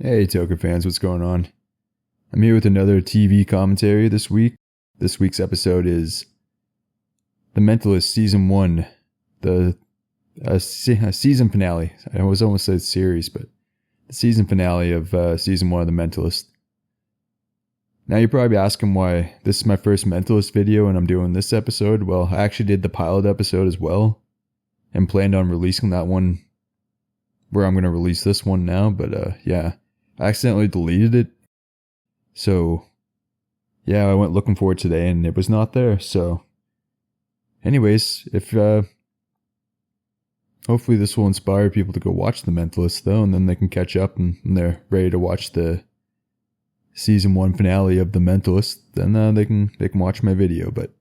Hey, Toker fans, what's going on? I'm here with another TV commentary this week. This week's episode is The Mentalist Season 1, the season finale. I was almost said series, but the season finale of Season 1 of The Mentalist. Now you're probably asking why this is my first Mentalist video and I'm doing this episode. Well, I actually did the pilot episode as well and planned on releasing that one where I'm going to release this one now, but yeah. I accidentally deleted it. So, yeah, I went looking for it today and it was not there. So, anyways, if hopefully this will inspire people to go watch The Mentalist though, and then they can catch up and when they're ready to watch the season 1 finale of The Mentalist, then they can watch my video. But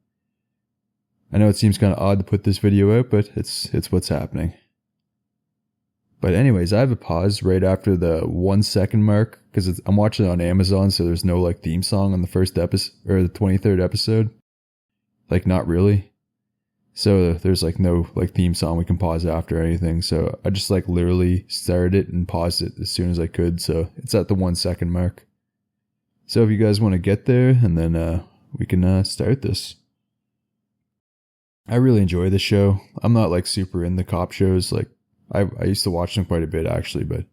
I know it seems kind of odd to put this video out, but it's what's happening. But anyways, I have a pause right after the 1 second mark because I'm watching it on Amazon, so there's no like theme song on the first episode or the 23rd episode. Like not really. So there's like no like theme song we can pause after or anything. So I just like literally started it and paused it as soon as I could. So it's at the 1 second mark. So if you guys want to get there and then we can start this. I really enjoy the show. I'm not like super in the cop shows like I used to watch them quite a bit actually, but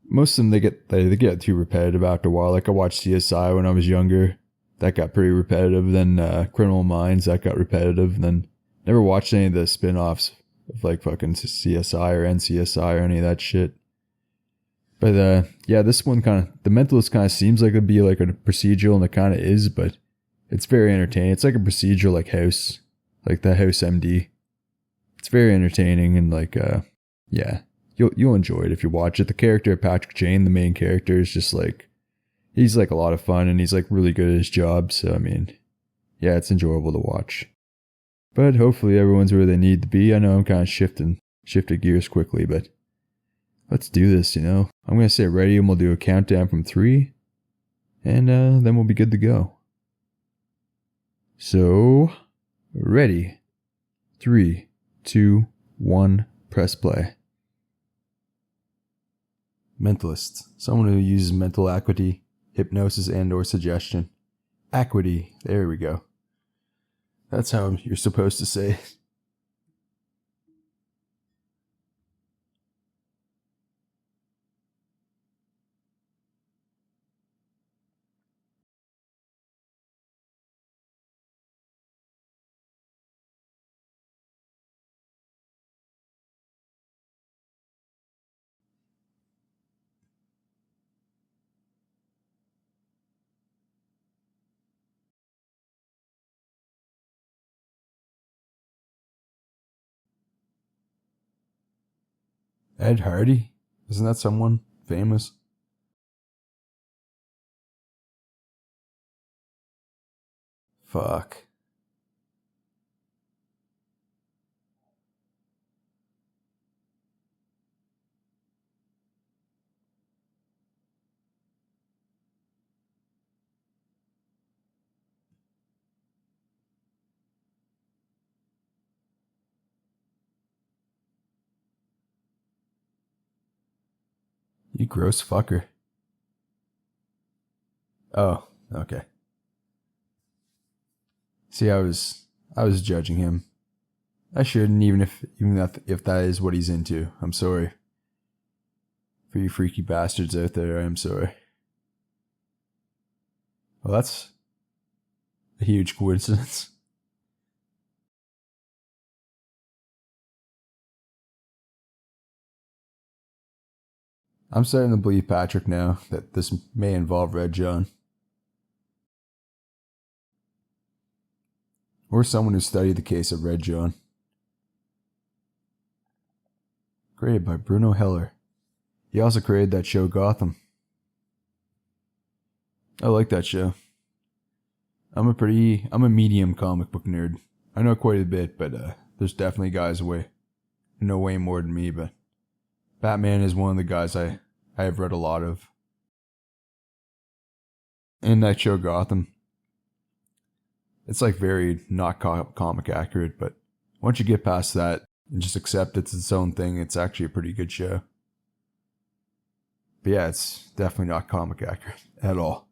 most of them they get too repetitive after a while. Like I watched CSI when I was younger, that got pretty repetitive. Then Criminal Minds, that got repetitive. And then never watched any of the spin-offs of like fucking CSI or NCSI or any of that shit. But yeah, this one The Mentalist kind of seems like it'd be like a procedural, and it kind of is, but it's very entertaining. It's like a procedural like House, like the House MD. It's very entertaining and like yeah, you'll enjoy it if you watch it. The character of Patrick Jane, the main character, is just like, he's like a lot of fun and he's like really good at his job. So, I mean, yeah, it's enjoyable to watch. But hopefully everyone's where they need to be. I know I'm kind of shifting gears quickly, but let's do this, you know. I'm going to say ready and we'll do a countdown from 3 and then we'll be good to go. So, ready. 3, 2, 1, press play. Mentalist, someone who uses mental acuity, hypnosis, and or suggestion. Acuity, there we go. That's how you're supposed to say it. Ed Hardy? Isn't that someone famous? Fuck. You gross fucker. Oh, okay. See, I was judging him. I shouldn't, even if that is what he's into. I'm sorry. For you freaky bastards out there, I am sorry. Well, that's a huge coincidence. I'm starting to believe Patrick now that this may involve Red John. Or someone who studied the case of Red John. Created by Bruno Heller. He also created that show Gotham. I like that show. I'm a medium comic book nerd. I know quite a bit, but there's definitely guys who know way more than me, but Batman is one of the guys I have read a lot of. And that show Gotham, it's like very not comic accurate, but once you get past that and just accept it's its own thing, it's actually a pretty good show. But But yeah, it's definitely not comic accurate at all.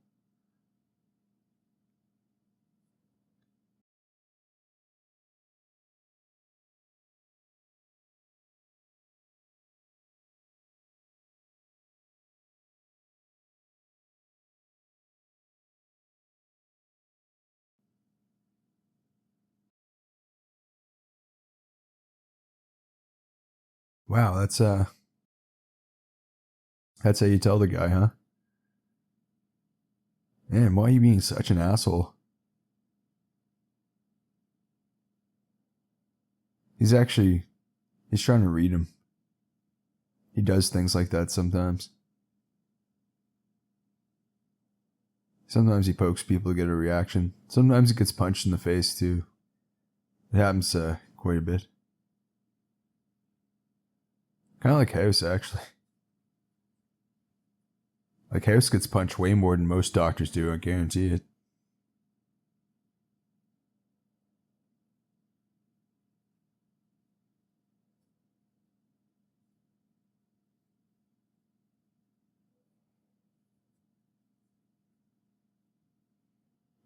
Wow, that's how you tell the guy, huh? Man, why are you being such an asshole? He's trying to read him. He does things like that sometimes. Sometimes he pokes people to get a reaction. Sometimes he gets punched in the face too. It happens quite a bit. Kind of like House, actually. Like House gets punched way more than most doctors do, I guarantee it.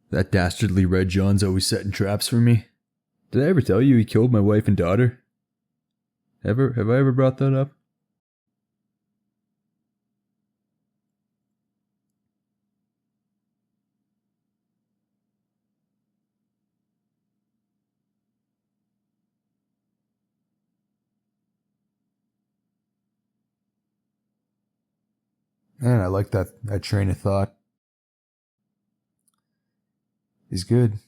That dastardly Red John's always setting traps for me. Did I ever tell you he killed my wife and daughter? Have I ever brought that up? Man, I like that train of thought. He's good.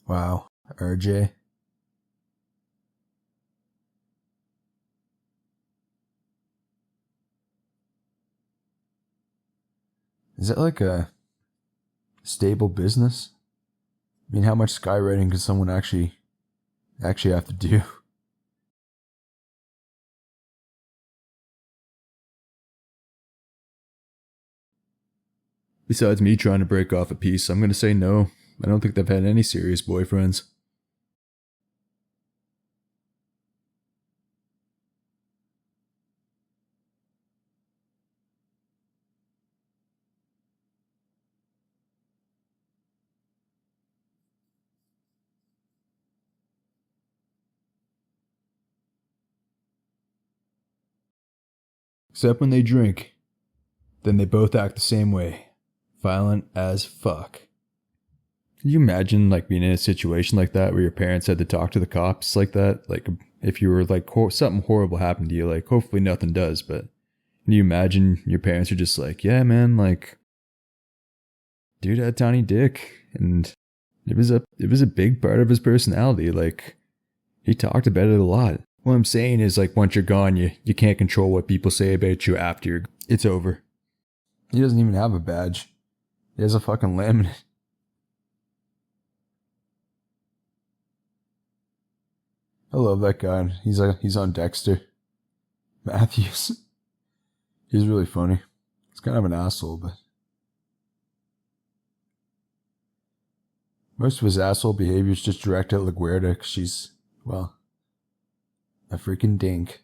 Wow. RJ. Is that like a stable business? I mean, how much skywriting could someone actually have to do? Besides me trying to break off a piece, I'm gonna say no. I don't think they've had any serious boyfriends. Except when they drink. Then they both act the same way. Violent as fuck. Can you imagine like being in a situation like that where your parents had to talk to the cops like that? Like if you were like something horrible happened to you, like hopefully nothing does, but can you imagine your parents are just like, yeah, man, like dude had a tiny dick and it was a big part of his personality. Like he talked about it a lot. What I'm saying is like once you're gone, you can't control what people say about you after it's over. He doesn't even have a badge. He has a fucking laminate. I love that guy. He's on Dexter. Matthews. He's really funny. He's kind of an asshole, but most of his asshole behavior is just directed at LaGuardia because she's, well, a freaking dink.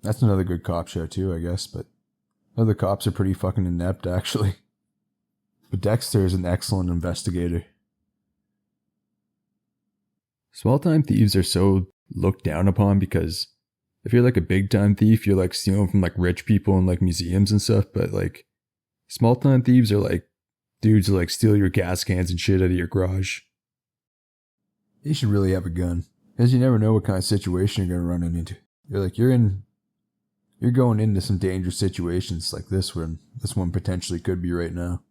That's another good cop show too, I guess, but other cops are pretty fucking inept, actually. But Dexter is an excellent investigator. Small time thieves are so looked down upon because if you're like a big time thief, you're like stealing from like rich people and like museums and stuff, but like small time thieves are like dudes who like steal your gas cans and shit out of your garage. You should really have a gun, because you never know what kind of situation you're gonna run into. You're going into some dangerous situations like this one potentially could be right now.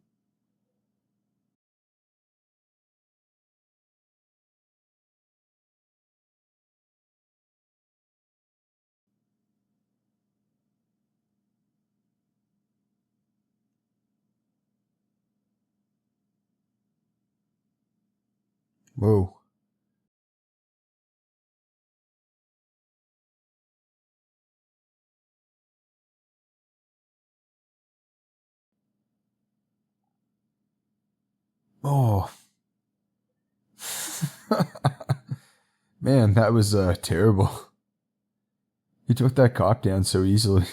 Whoa. Oh. Man, that was terrible. He took that cop down so easily.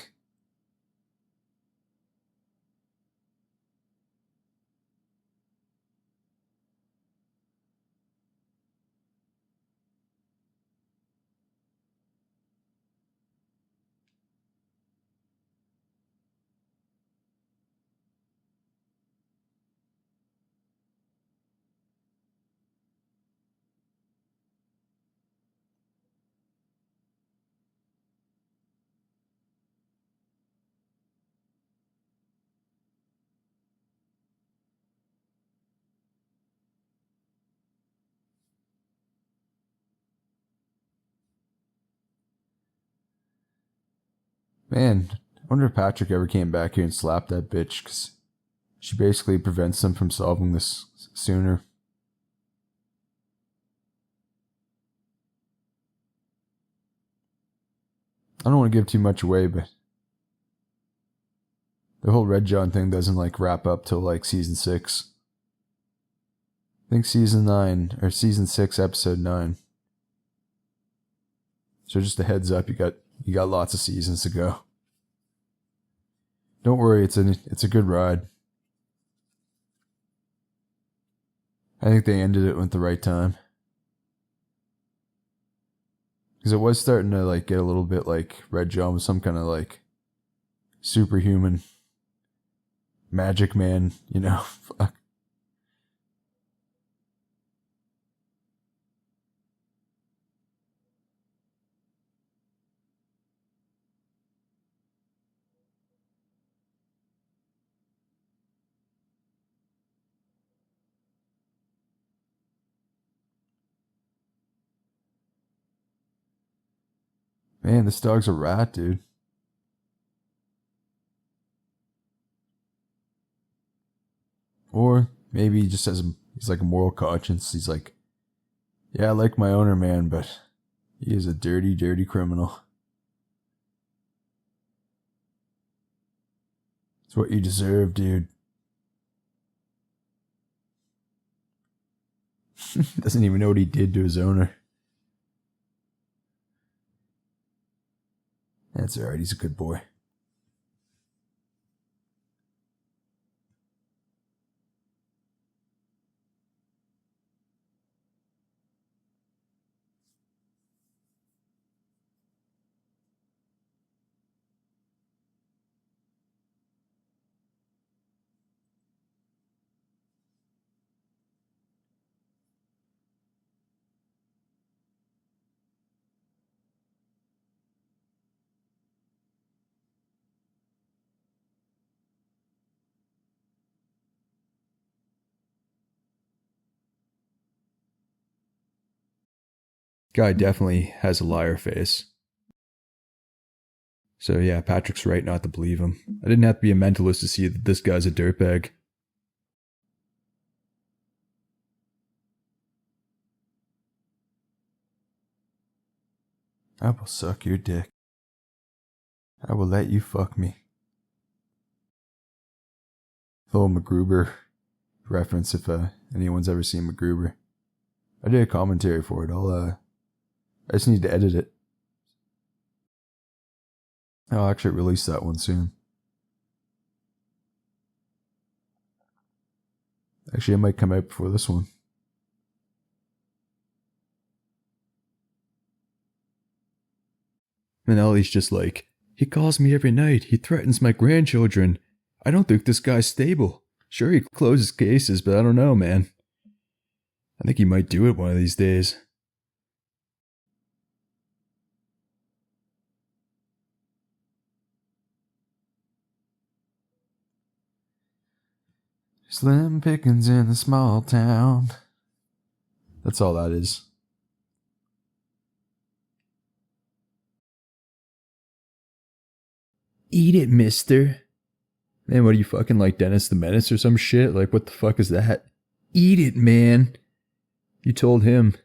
Man, I wonder if Patrick ever came back here and slapped that bitch, because she basically prevents them from solving this sooner. I don't want to give too much away, but the whole Red John thing doesn't like wrap up till like season 6. I think season 9 or season 6 episode 9. So just a heads up, you got lots of seasons to go. Don't worry, it's a good ride. I think they ended it with the right time. Because it was starting to like get a little bit like Red John was some kind of like superhuman magic man, you know. Fuck. Man, this dog's a rat, dude. Or maybe he just he's like a moral conscience. He's like, yeah, I like my owner, man, but he is a dirty, dirty criminal. It's what you deserve, dude. Doesn't even know what he did to his owner. That's alright, he's a good boy. Guy definitely has a liar face. So yeah, Patrick's right not to believe him. I didn't have to be a mentalist to see that this guy's a dirtbag. I will suck your dick. I will let you fuck me. Little MacGruber reference if anyone's ever seen MacGruber. I did a commentary for it. I just need to edit it. I'll actually release that one soon. Actually, it might come out before this one. And Ellie's just like, he calls me every night. He threatens my grandchildren. I don't think this guy's stable. Sure, he closes cases, but I don't know, man. I think he might do it one of these days. Slim pickings in the small town. That's all that is. Eat it, mister. Man, what are you fucking like Dennis the Menace or some shit? Like, what the fuck is that? Eat it, man. You told him.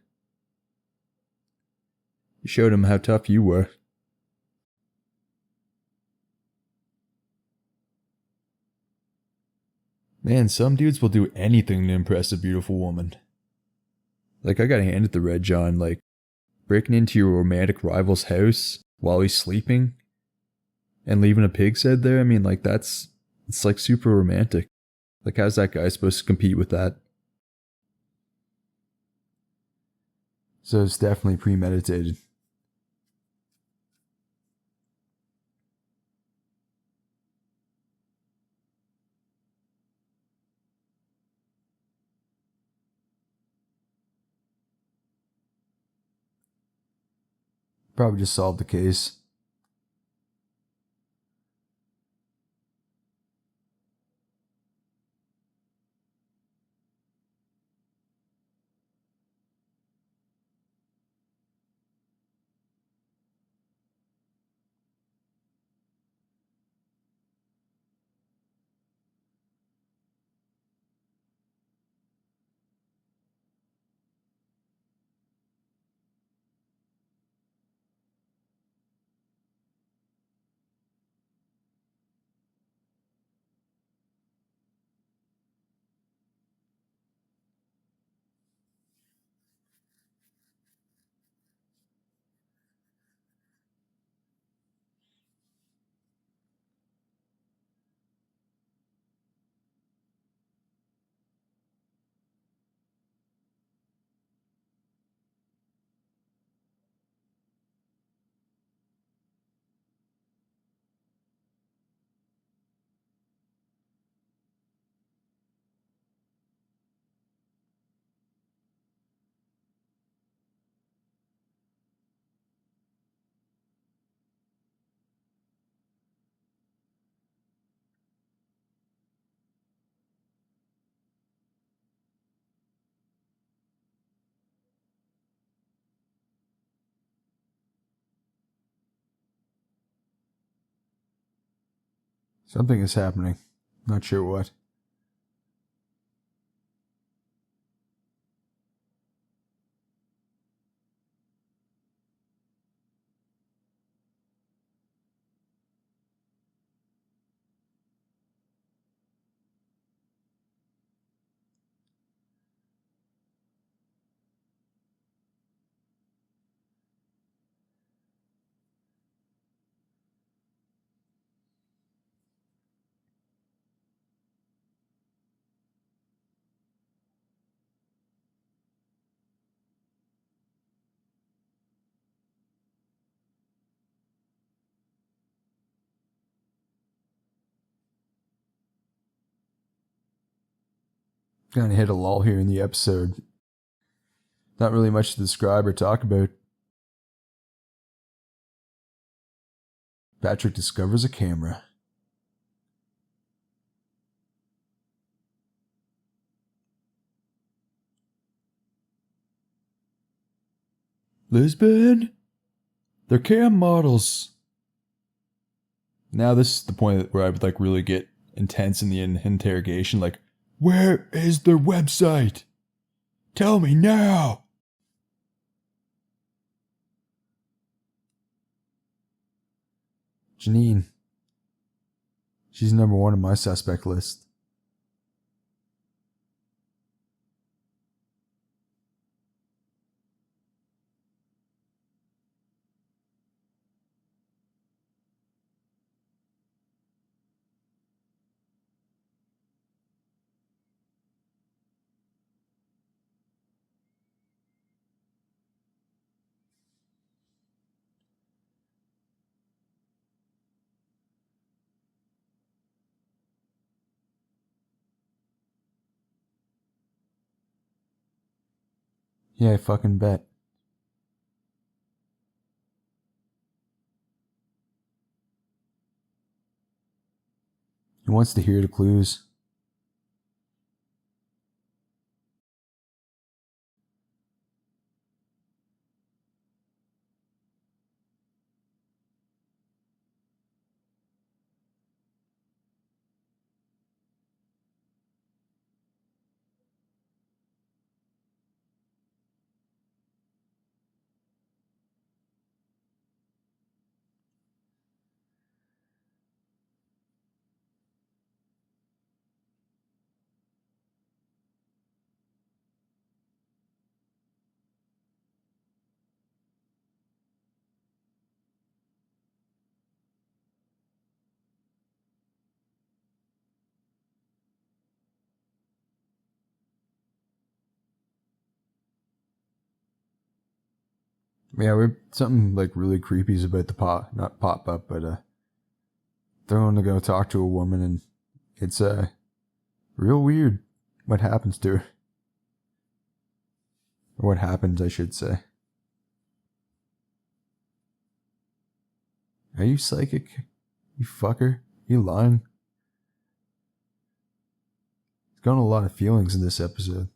You showed him how tough you were. Man, some dudes will do anything to impress a beautiful woman. Like, I gotta hand it to Red John, like, breaking into your romantic rival's house while he's sleeping and leaving a pig's head there. I mean, like, it's like super romantic. Like, how's that guy supposed to compete with that? So it's definitely premeditated. Probably just solved the case. Something is happening. Not sure what. Kind of hit a lull here in the episode. Not really much to describe or talk about. Patrick discovers a camera. Lisbon? They're cam models. Now this is the point where I would like really get intense in the interrogation. Like, where is their website? Tell me now. Janine. She's number one on my suspect list. Yeah, I fucking bet. He wants to hear the clues. Yeah, we're something like really creepy is about to not pop up, but they're going to go talk to a woman, and it's real weird what happens to her. Or what happens, I should say. Are you psychic? You fucker? You lying? There's gone a lot of feelings in this episode.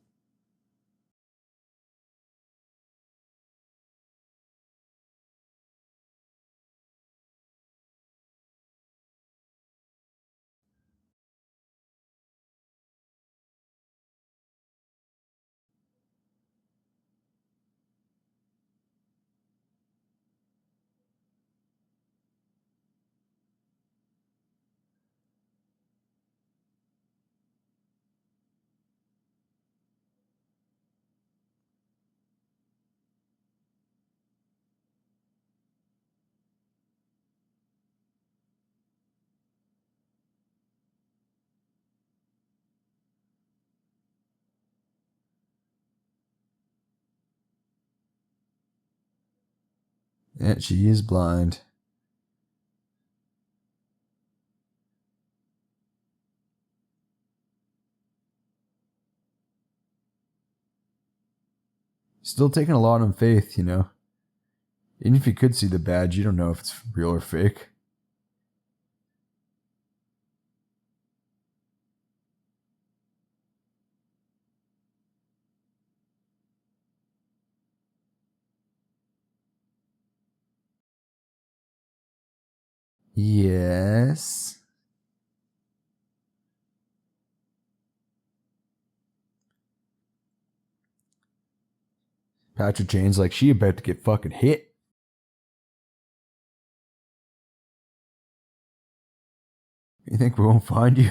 Yeah, she is blind. Still taking a lot on faith, you know. Even if you could see the badge, you don't know if it's real or fake. Yes. Patrick Jane's like, she about to get fucking hit. You think we won't find you?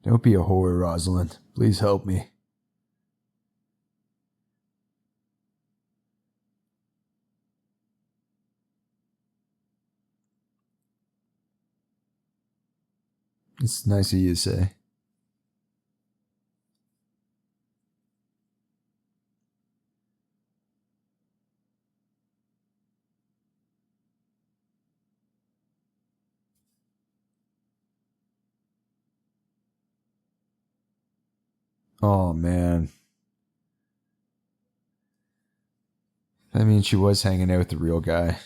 Don't be a whore, Rosalind. Please help me. It's nice of you to say. Oh, man. I mean, she was hanging out with the real guy.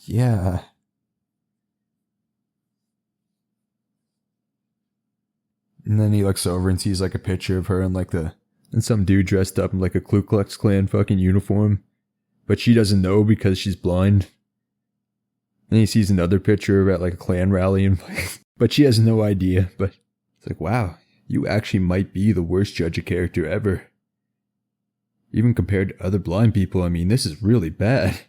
Yeah. And then he looks over and sees like a picture of her and some dude dressed up in like a Ku Klux Klan fucking uniform. But she doesn't know because she's blind. And he sees another picture of her at like a Klan rally, but she has no idea. But it's like, wow, you actually might be the worst judge of character ever. Even compared to other blind people, I mean, this is really bad.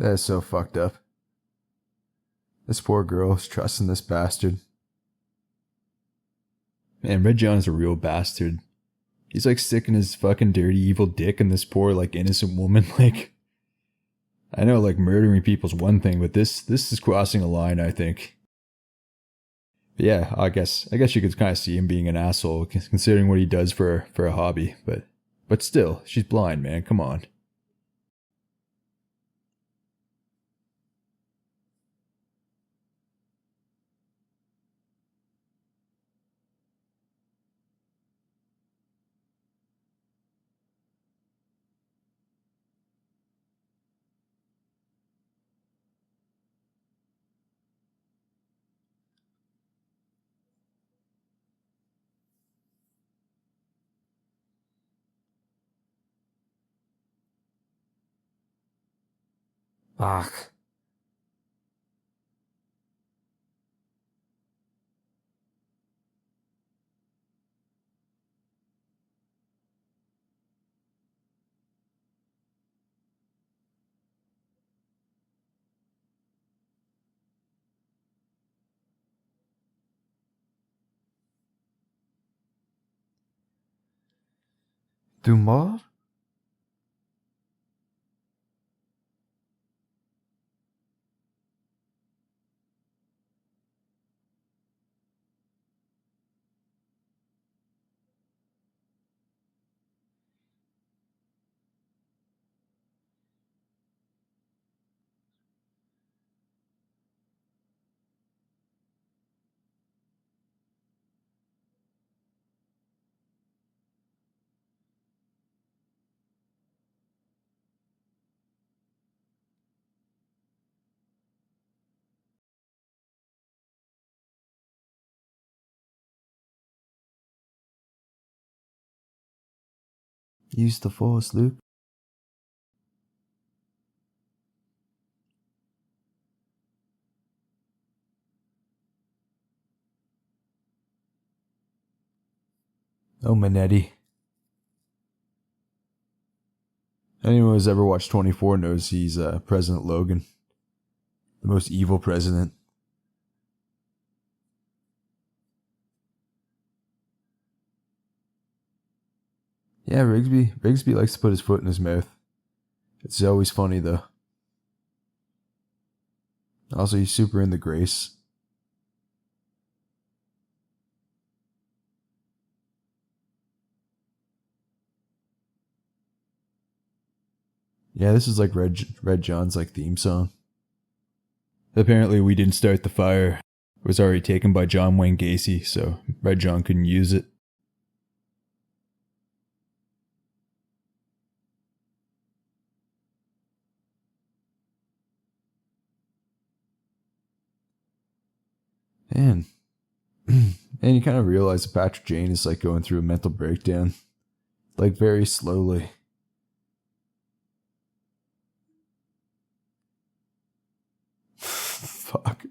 That is so fucked up. This poor girl is trusting this bastard. Man, Red John is a real bastard. He's like sticking his fucking dirty evil dick in this poor like innocent woman. Like, I know like murdering people's one thing, but this is crossing a line, I think. But yeah, I guess you could kind of see him being an asshole considering what he does for a hobby, but still, she's blind, man. Come on. Fuck. Do more? Use the force, Luke. Oh, Manetti. Anyone who's ever watched 24 knows he's President Logan. The most evil president. Yeah, Rigsby likes to put his foot in his mouth. It's always funny, though. Also, he's super into Grace. Yeah, this is like Red John's like theme song. Apparently, We Didn't Start the Fire was already taken by John Wayne Gacy, so Red John couldn't use it. Man. And you kind of realize that Patrick Jane is like going through a mental breakdown. Like very slowly. Fuck.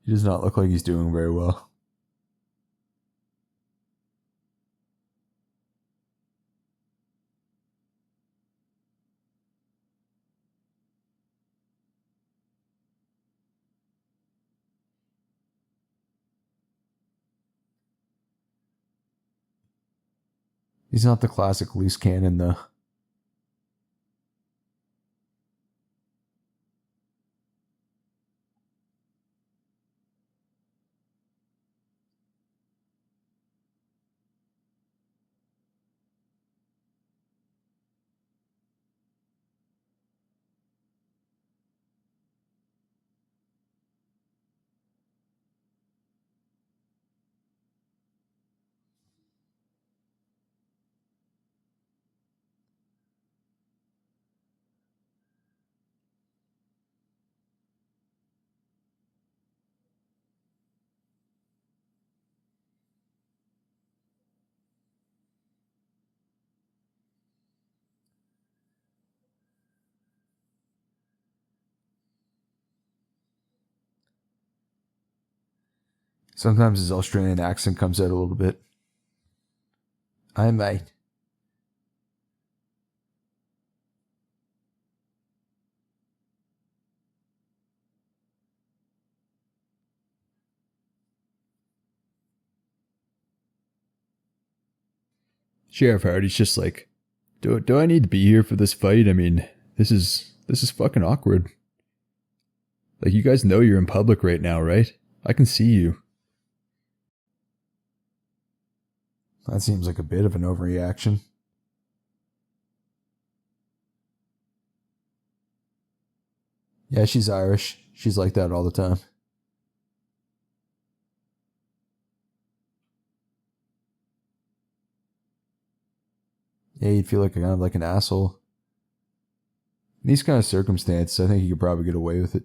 He does not look like he's doing very well. He's not the classic loose cannon, though. Sometimes his Australian accent comes out a little bit. Aye, mate. Sheriff Hardy's just like, do I need to be here for this fight? I mean, this is fucking awkward. Like, you guys know you're in public right now, right? I can see you. That seems like a bit of an overreaction. Yeah, she's Irish. She's like that all the time. Yeah, you'd feel like kind of like an asshole. In these kind of circumstances, I think you could probably get away with it.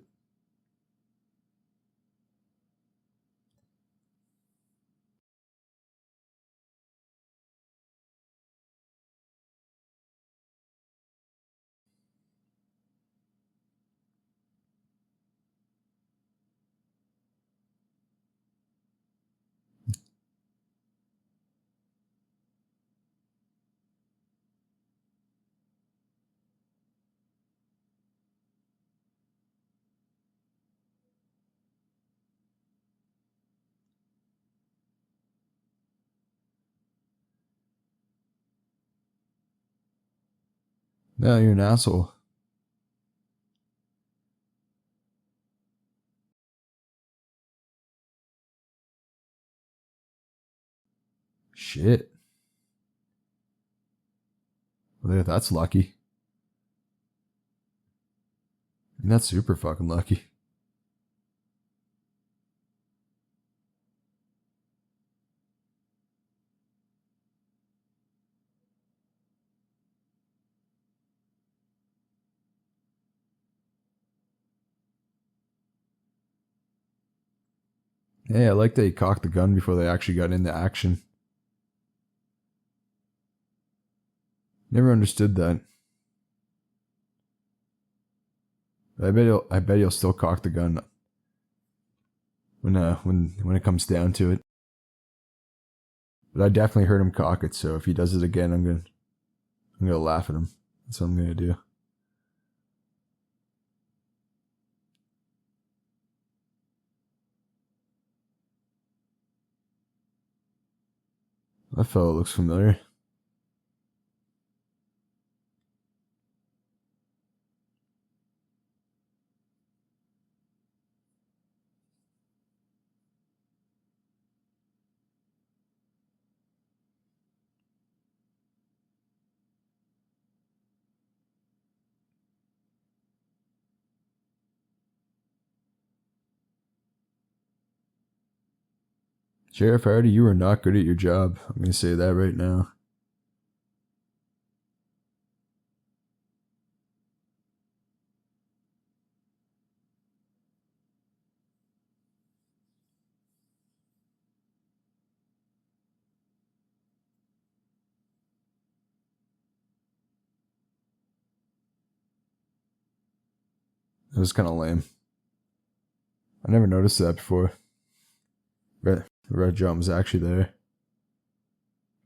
No, you're an asshole. Shit. Well, that's lucky. I mean, that's super fucking lucky. Hey, I like that he cocked the gun before they actually got into action. Never understood that. I bet he'll still cock the gun when it comes down to it. But I definitely heard him cock it, so if he does it again, I'm gonna laugh at him. That's what I'm gonna do. That fellow looks familiar. Sheriff Hardy, you are not good at your job. I'm gonna say that right now. That was kind of lame. I never noticed that before. Red John was actually there.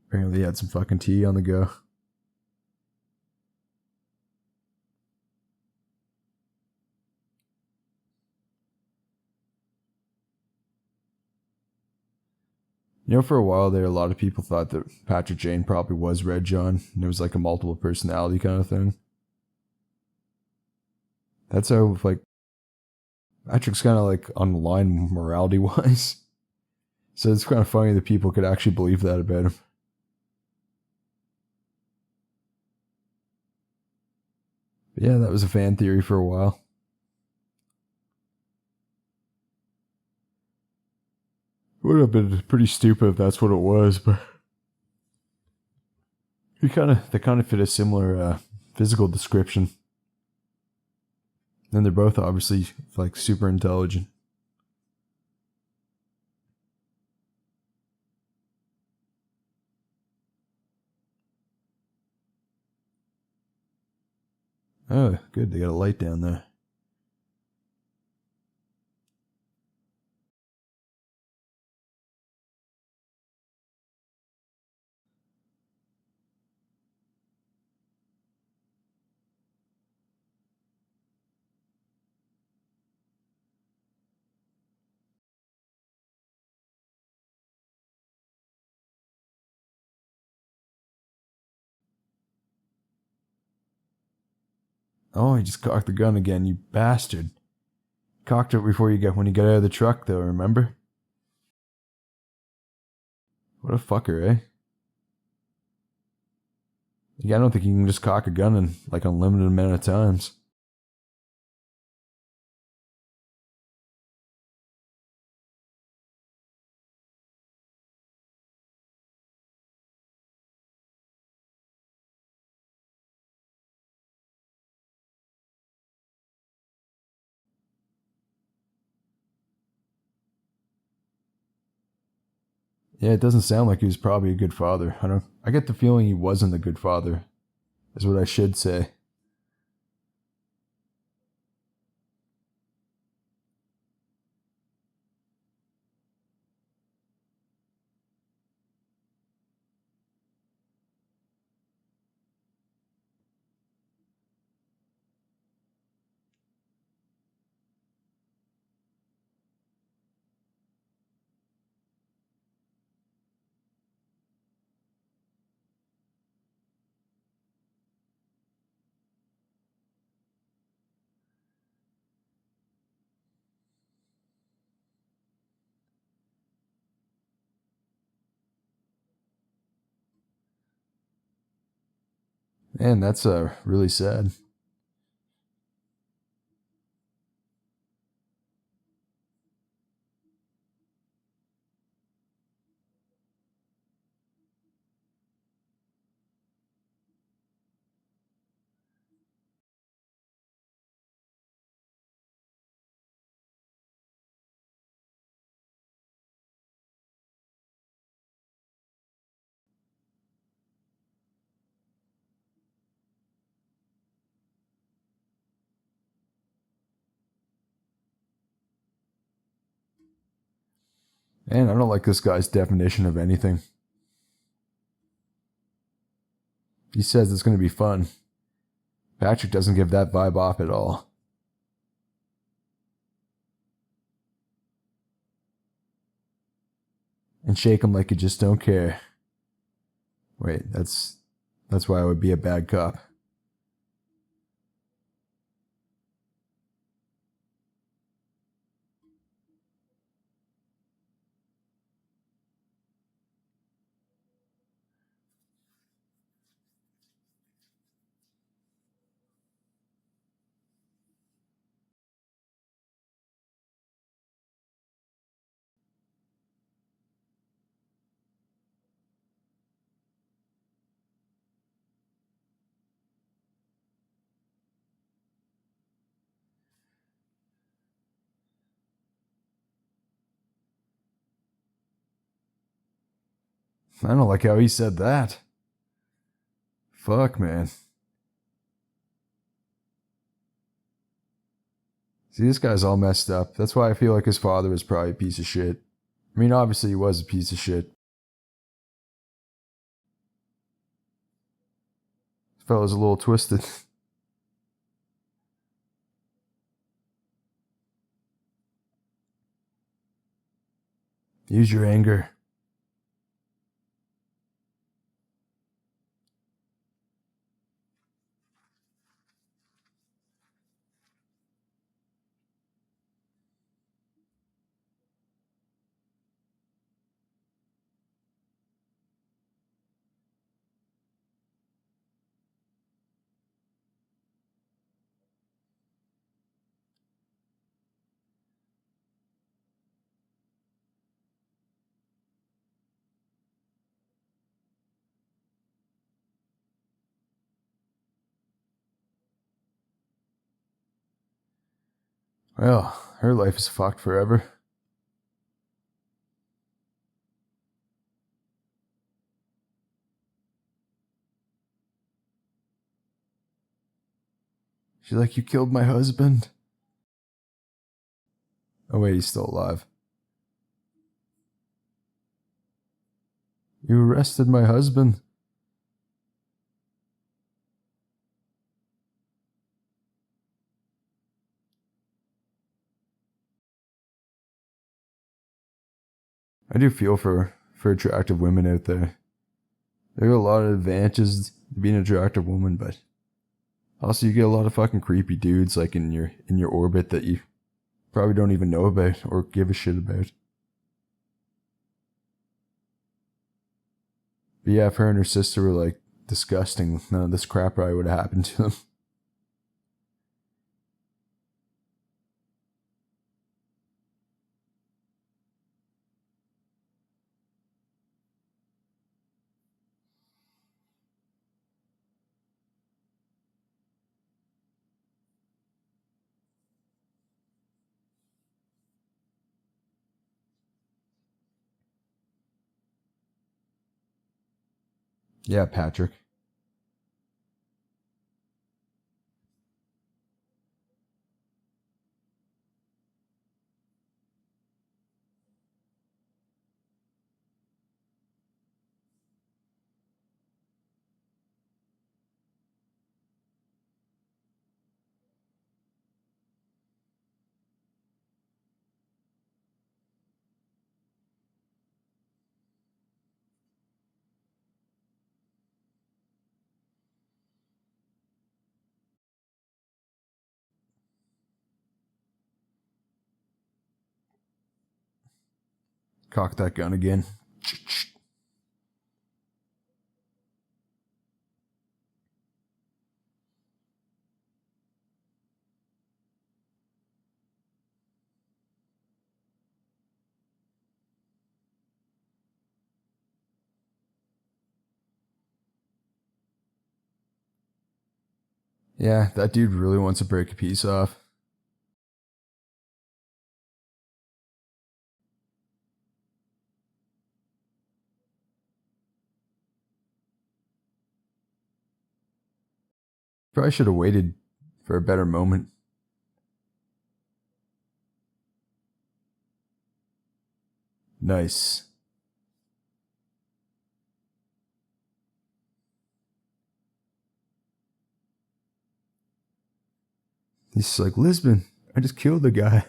Apparently he had some fucking tea on the go. You know, for a while there, a lot of people thought that Patrick Jane probably was Red John, and it was like a multiple personality kind of thing. That's how, like, Patrick's kind of like on the line morality wise. So it's kind of funny that people could actually believe that about him. But yeah, that was a fan theory for a while. It would have been pretty stupid if that's what it was, but they kind of fit a similar physical description. And they're both obviously like super intelligent. Oh, good. They got a light down there. Oh, he just cocked the gun again, you bastard. Cocked it before when you got out of the truck, though, remember? What a fucker, eh? Yeah, I don't think you can just cock a gun in like unlimited amount of times. Yeah, it doesn't sound like he was probably a good father. I get the feeling he wasn't a good father, is what I should say. Man, that's really sad. Man, I don't like this guy's definition of anything. He says it's going to be fun. Patrick doesn't give that vibe off at all. And shake him like you just don't care. Wait, that's why I would be a bad cop. I don't like how he said that. Fuck, man. See, this guy's all messed up. That's why I feel like his father was probably a piece of shit. I mean, obviously he was a piece of shit. This fella's a little twisted. Use your anger. Well, her life is fucked forever. She's like, you killed my husband. Oh wait, he's still alive. You arrested my husband. I do feel for attractive women out there. There are a lot of advantages to being an attractive woman, but Also, you get a lot of fucking creepy dudes like in your orbit that you probably don't even know about or give a shit about. But yeah, if her and her sister were like disgusting, none of this crap probably would have happened to them. Yeah, Patrick. Cock that gun again. Yeah, that dude really wants to break a piece off. Probably should have waited for a better moment. Nice. He's like, Lisbon, I just killed the guy.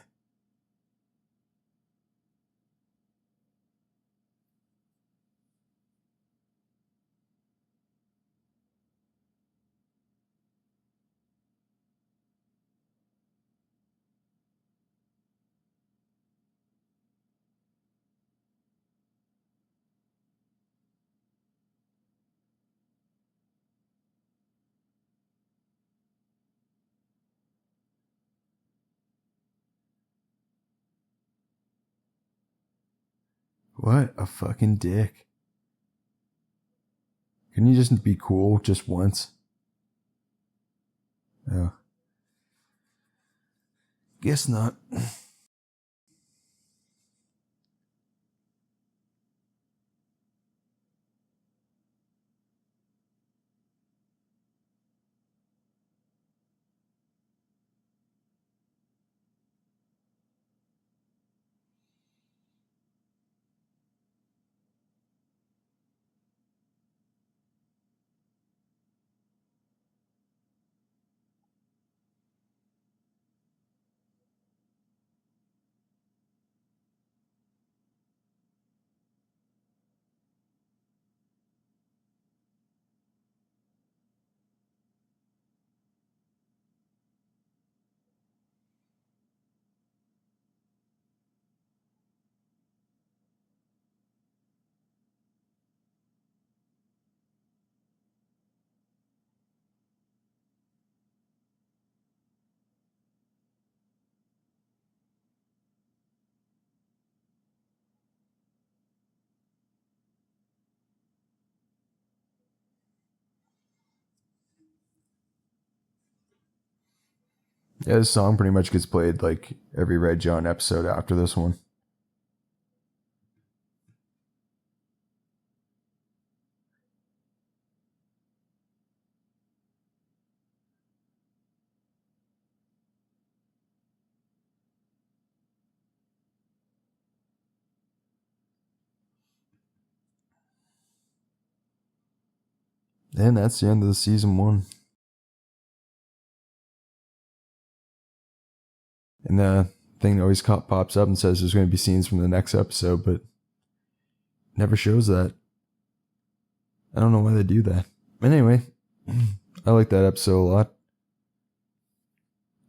What a fucking dick. Can you just be cool just once? Oh. Guess not. Yeah, this song pretty much gets played like every Red John episode after this one. And that's the end of the season 1. And the thing always pops up and says there's going to be scenes from the next episode, but never shows that. I don't know why they do that. But anyway, I like that episode a lot.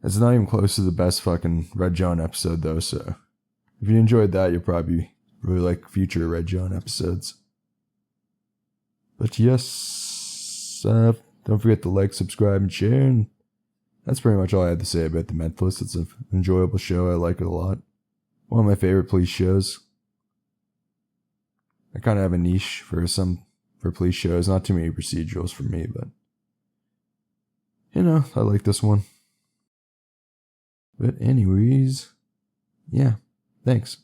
It's not even close to the best fucking Red John episode, though, so if you enjoyed that, you'll probably really like future Red John episodes. But yes, don't forget to like, subscribe, and share, and that's pretty much all I had to say about The Mentalist. It's an enjoyable show. I like it a lot. One of my favorite police shows. I kind of have a niche for police shows. Not too many procedurals for me, but I like this one. But anyways, yeah, thanks.